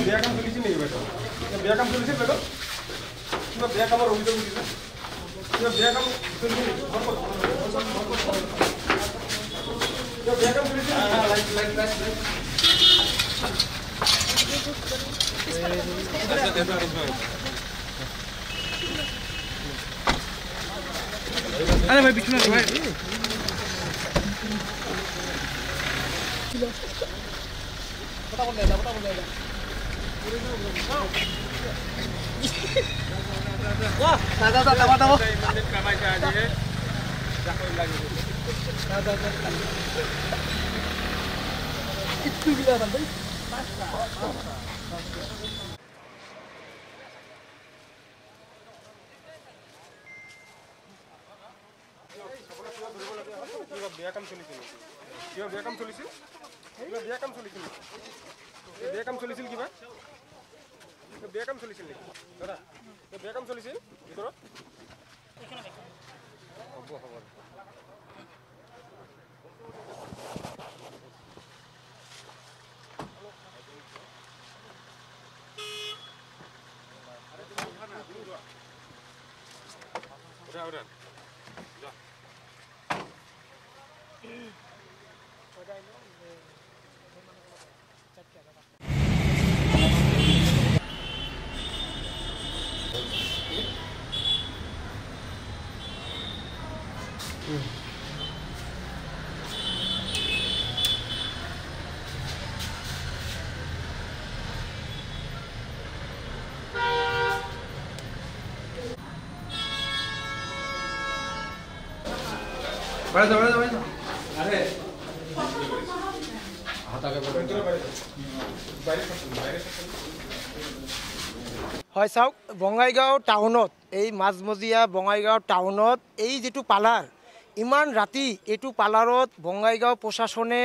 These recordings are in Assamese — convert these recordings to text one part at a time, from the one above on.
বেয়া কাম চলিছিল নেকি বাইদেউ? বেয়া কাম চলিছিল বাইদেউ? কিবা বেয়া কামৰ অভিযোগ উঠিছে? কিবা বেয়া কাম চলিছিল নেকি? কিবা বেয়া কাম চলিছিল? अरे भाई बीच में भाई पता बोल देगा वाह दादा मंदिर कमाई से आज है जाको लगी दादा कितनी गिला था भाई বেয়া কাম চলিছিল কিবা বেয়া কাম চলিছিল কিবা বেয়া কাম চলিছিল বেয়া কাম চলিছিল কিবা বেয়া কাম চলিছিল নেকি দাদা বেয়া কাম চলিছিল ভিতৰত হ'ব হ'ব बड़ा अरे হয় চাওক বঙাইগাঁও টাউনত এই মাজমজিয়া বঙাইগাঁও টাউনত এই যেটো পালাৰ ইমান ৰাতি এইটো পালাৰত বঙাইগাঁও প্ৰশাসনে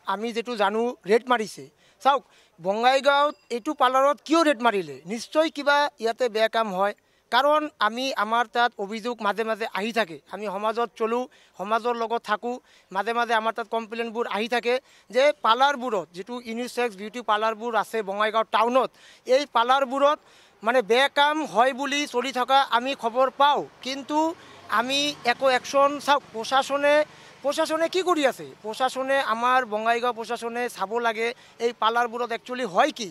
আমি যেটো জানো ৰেড মাৰিছে চাওক বঙাইগাঁৱত এইটো পালাৰত কিয় ৰেড মাৰিলে নিশ্চয় কিবা ইয়াতে বেয়া কাম হয় কাৰণ আমি আমাৰ তাত অভিযোগ মাজে মাজে আহি থাকে আমি সমাজত চলো সমাজৰ লগত থাকো মাজে মাজে আমাৰ তাত কমপ্লেইনবোৰ আহি থাকে যে পালাৰবোৰত যেটো ইউনিসেক্স বিউটি পালাৰবোৰ আছে বঙাইগাঁও টাউনত এই পালাৰবোৰত মানে বেয়া কাম হয় বুলি চলি থকা আমি খবৰ পাওঁ কিন্তু আমি একো একশন চাওক প্ৰশাসনে কি কৰি আছে প্ৰশাসনে আমাৰ বঙাইগাঁও প্ৰশাসনে চাব লাগে এই পালাৰবোৰত একচুৱেলি হয় কি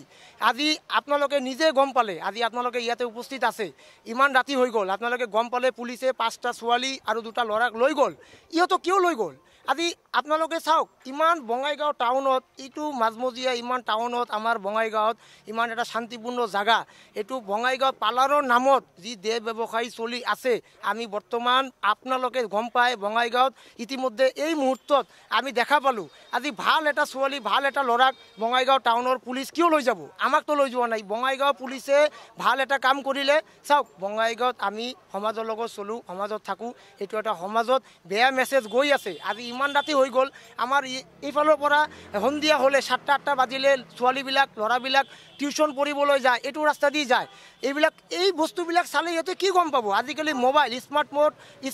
আজি আপোনালোকে নিজে গম পালে আজি আপোনালোকে ইয়াতে উপস্থিত আছে ইমান ৰাতি হৈ গ'ল আপোনালোকে গম পালে পুলিচে 5টা ছোৱালী আৰু 2টা ল'ৰাক লৈ গ'ল ইহঁতো কিয় লৈ গ'ল আজি আপোনালোকে চাওক ইমান বঙাইগাঁও টাউনত এইটো মাজমজিয়া ইমান টাউনত আমাৰ বঙাইগাঁৱত ইমান এটা শান্তিপূৰ্ণ জায়গা এইটো বঙাইগাঁও পালাৰৰ নামত যি দেহ ব্যৱসায়ী চলি আছে আমি বৰ্তমান আপোনালোকে গম পায় বঙাইগাঁৱত ইতিমধ্যে এই মুহূৰ্তত আমি দেখা পালোঁ আজি ভাল এটা ছোৱালী ভাল এটা ল'ৰাক বঙাইগাঁও টাউনৰ পুলিচ কিয় লৈ যাব আমাকতো লৈ যোৱা নাই বঙাইগাঁও পুলিচে ভাল এটা কাম কৰিলে চাওক বঙাইগাঁৱত আমি সমাজৰ লগত চলো সমাজত থাকোঁ এইটো এটা সমাজত বেয়া মেছেজ গৈ আছে আজি ইমান ৰাতি হৈ গ'ল আমাৰ এইফালৰ পৰা সন্ধিয়া হ'লে 7টা-8টা বাজিলে ছোৱালীবিলাক ল'ৰাবিলাক টিউশ্যন পঢ়িবলৈ যায় এইটো ৰাস্তা দি যায় এইবিলাক এই বস্তুবিলাক চালে ইহঁতে কি গম পাব আজিকালি মোবাইল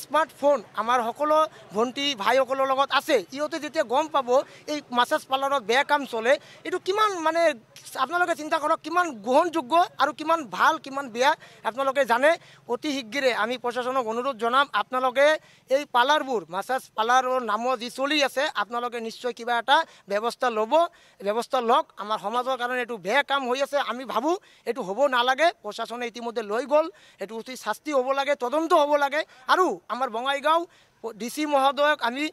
স্মাৰ্টফোন আমাৰ সকলো ভণ্টি ভাইসকলৰ লগত আছে ইহঁতে যেতিয়া গম পাব এই মাছাজ পাৰ্লাৰত বেয়া কাম চলে এইটো কিমান মানে আপোনালোকে চিন্তা কৰক কিমান গ্ৰহণযোগ্য আৰু কিমান ভাল কিমান বেয়া আপোনালোকে জানে অতি শীঘ্ৰে আমি প্ৰশাসনক অনুৰোধ জনাম আপোনালোকে এই পাৰ্লাৰবোৰ মাছাজ পাৰ্লাৰৰ নামত যি চলি আছে আপোনালোকে নিশ্চয় কিবা এটা ব্যৱস্থা লওক আমাৰ সমাজৰ কাৰণে এইটো বেয়া কাম হৈ আছে আমি ভাবোঁ এইটো হ'ব নালাগে প্ৰশাসনে ইতিমধ্যে লৈ গ'ল এইটো উচিত শাস্তি হ'ব লাগে তদন্ত হ'ব লাগে আৰু আমাৰ বঙাইগাঁও ডিসি মহোদয়ক আমি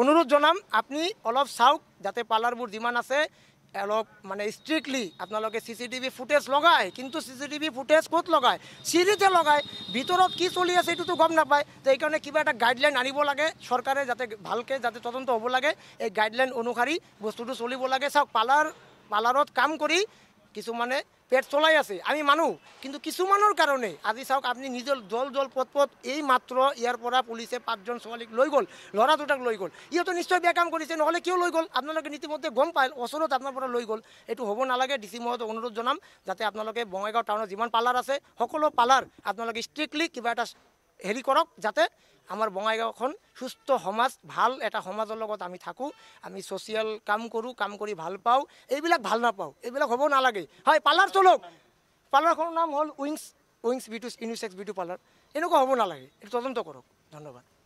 অনুৰোধ জনাম আপুনি অলপ চাওক যাতে পাৰ্লাৰবোৰ যিমান আছে অলপ মানে ষ্ট্ৰিক্টলি আপোনালোকে চিচিটিভি ফুটেজ লগায় কিন্তু চিচিটিভি ফুটেজ ক'ত লগায় চিৰিতে লগায় ভিতৰত কি চলি আছে এইটোতো গম নাপায় তো এইকাৰণে কিবা এটা গাইডলাইন আনিব লাগে চৰকাৰে যাতে ভালকৈ যাতে তদন্ত হ'ব লাগে এই গাইডলাইন অনুসৰি বস্তুটো চলিব লাগে চাওক পাৰ্লাৰত কাম কৰি কিছুমানে পেট চলাই আছে আমি মানু কিন্তু কিছুমানৰ কাৰণে আজি চাওক আপনি নিজৰ জল পথ এই মাত্ৰ ইয়াৰ পৰা পুলিচে 5জন ছোৱালীক লৈ গ'ল ল'ৰা দুটাক লৈ গ'ল ইহঁতো নিশ্চয় বেয়া কাম কৰিছে নহ'লে কিয় লৈ গ'ল আপোনালোকে নীতিমতে গম পায় ওচৰত আপোনাৰ পৰা লৈ গ'ল এইটো হ'ব নালাগে ডিসি মহোদয়ক অনুৰোধ জনাম যাতে আপোনালোকে বঙাইগাঁও টাউনত যিমান পাৰ্লাৰ আছে সকলো পাৰ্লাৰ আপোনালোকে ষ্ট্ৰিক্টলি কিবা এটা হেৰি কৰক যাতে আমাৰ বঙাইগাঁওখন সুস্থ সমাজ ভাল এটা সমাজৰ লগত আমি থাকোঁ আমি ছ'চিয়েল কাম কৰোঁ কাম কৰি ভাল পাওঁ এইবিলাক ভাল নাপাওঁ এইবিলাক হ'ব নালাগে হয় পাৰ্লাৰ চলক পাৰ্লাৰখনৰ নাম হ'ল wings beauty unisex beauty parlour এনেকুৱা হ'ব নালাগে এইটো তদন্ত কৰক ধন্যবাদ